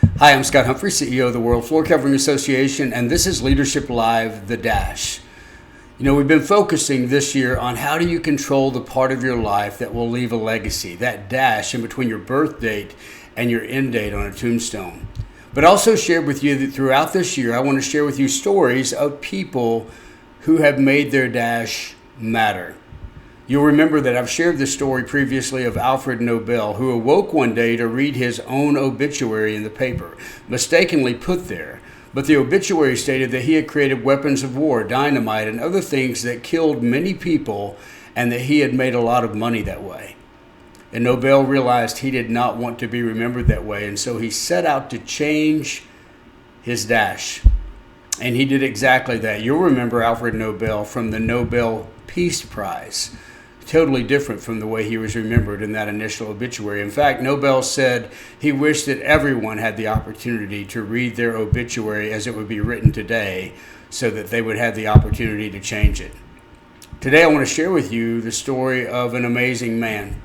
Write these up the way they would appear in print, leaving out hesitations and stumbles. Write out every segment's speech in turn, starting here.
Hi, I'm Scott Humphrey, CEO of the World Floor Covering Association, and this is Leadership Live, The Dash. You know, we've been focusing this year on how do you control the part of your life that will leave a legacy, that dash in between your birth date and your end date on a tombstone. But also shared with you that throughout this year, I want to share with you stories of people who have made their dash matter. You'll remember that I've shared the story previously of Alfred Nobel, who awoke one day to read his own obituary in the paper, mistakenly put there. But the obituary stated that he had created weapons of war, dynamite, and other things that killed many people, and that he had made a lot of money that way. And Nobel realized he did not want to be remembered that way, and so he set out to change his dash. And he did exactly that. You'll remember Alfred Nobel from the Nobel Peace Prize. Totally different from the way he was remembered in that initial obituary. In fact, Nobel said he wished that everyone had the opportunity to read their obituary as it would be written today, so that they would have the opportunity to change it. Today I want to share with you the story of an amazing man.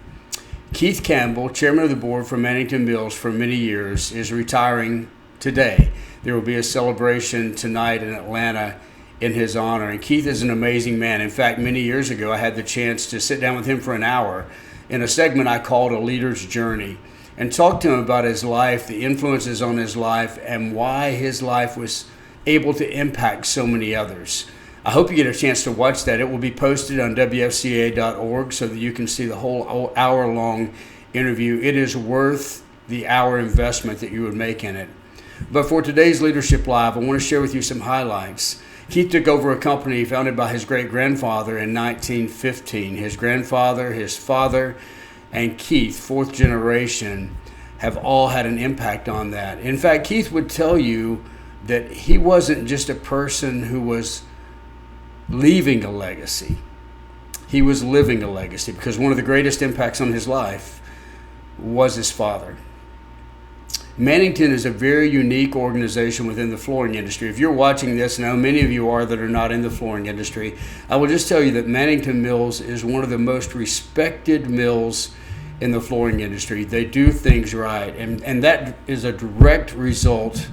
Keith Campbell, chairman of the board for Mannington Mills for many years, is retiring today. There will be a celebration tonight in Atlanta in his honor. And Keith is an amazing man. In fact, many years ago, I had the chance to sit down with him for an hour in a segment I called A Leader's Journey and talk to him about his life, the influences on his life, and why his life was able to impact so many others. I hope you get a chance to watch that. It will be posted on WFCA.org so that you can see the whole hour-long interview. It is worth the hour investment that you would make in it. But for today's Leadership Live, I want to share with you some highlights. Keith took over a company founded by his great-grandfather in 1915. His grandfather, his father, and Keith, fourth generation, have all had an impact on that. In fact, Keith would tell you that he wasn't just a person who was leaving a legacy. He was living a legacy, because one of the greatest impacts on his life was his father. Mannington is a very unique organization within the flooring industry. If you're watching this, and I know many of you are that are not in the flooring industry, I will just tell you that Mannington Mills is one of the most respected mills in the flooring industry. They do things right, and that is a direct result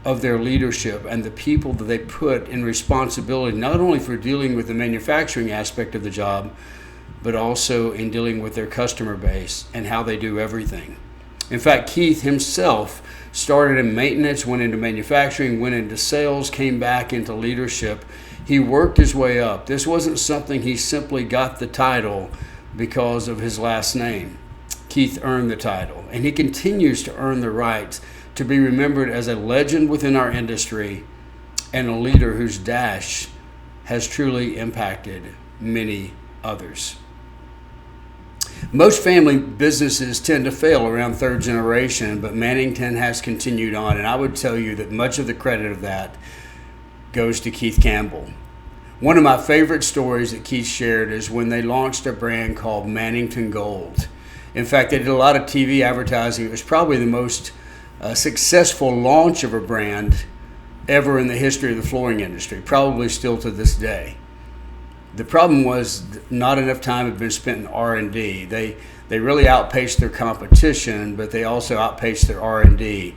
of their leadership and the people that they put in responsibility, not only for dealing with the manufacturing aspect of the job, but also in dealing with their customer base and how they do everything. In fact, Keith himself started in maintenance, went into manufacturing, went into sales, came back into leadership. He worked his way up. This wasn't something he simply got the title because of his last name. Keith earned the title, and he continues to earn the right to be remembered as a legend within our industry and a leader whose dash has truly impacted many others. Most family businesses tend to fail around third generation, but Mannington has continued on, and I would tell you that much of the credit of that goes to Keith Campbell. One of my favorite stories that Keith shared is when they launched a brand called Mannington Gold. In fact, they did a lot of TV advertising. It was probably the most successful launch of a brand ever in the history of the flooring industry, probably still to this day. The problem was not enough time had been spent in R&D. They really outpaced their competition, but they also outpaced their R&D.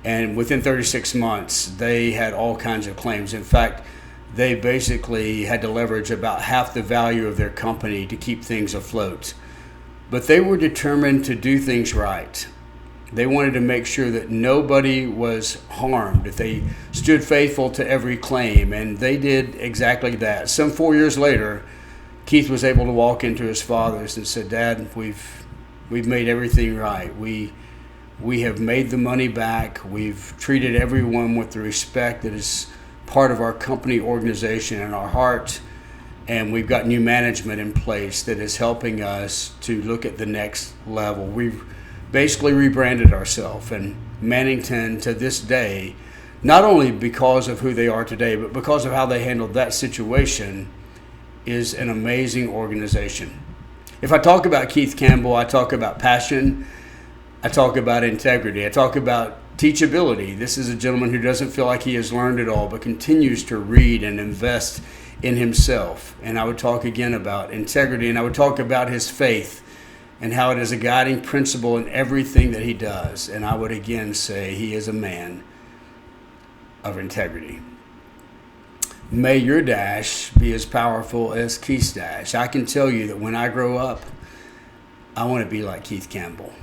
And within 36 months, they had all kinds of claims. In fact, they basically had to leverage about half the value of their company to keep things afloat. But they were determined to do things right. They wanted to make sure that nobody was harmed, that they stood faithful to every claim, and they did exactly that. Some 4 years later, Keith was able to walk into his father's and said, "Dad, we've made everything right. We have made the money back. We've treated everyone with the respect that is part of our company organization and our heart, and we've got new management in place that is helping us to look at the next level." We've basically rebranded ourselves, and Mannington to this day, not only because of who they are today, but because of how they handled that situation, is an amazing organization. If I talk about Keith Campbell, I talk about passion, I talk about integrity, I talk about teachability. This is a gentleman who doesn't feel like he has learned it all, but continues to read and invest in himself. And I would talk again about integrity, and I would talk about his faith and how it is a guiding principle in everything that he does. And I would again say he is a man of integrity. May your dash be as powerful as Keith's dash. I can tell you that when I grow up, I want to be like Keith Campbell.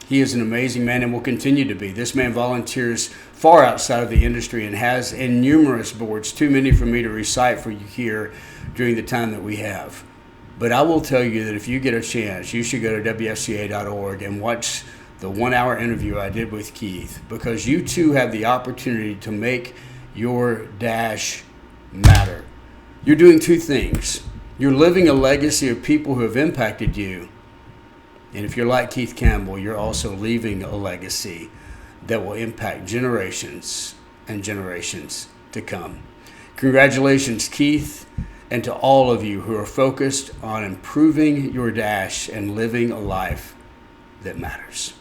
He is an amazing man and will continue to be. This man volunteers far outside of the industry and has in numerous boards, too many for me to recite for you here during the time that we have. But I will tell you that if you get a chance, you should go to WFCA.org and watch the 1-hour interview I did with Keith, because you too have the opportunity to make your dash matter. You're doing two things. You're living a legacy of people who have impacted you. And if you're like Keith Campbell, you're also leaving a legacy that will impact generations and generations to come. Congratulations, Keith, and to all of you who are focused on improving your dash and living a life that matters.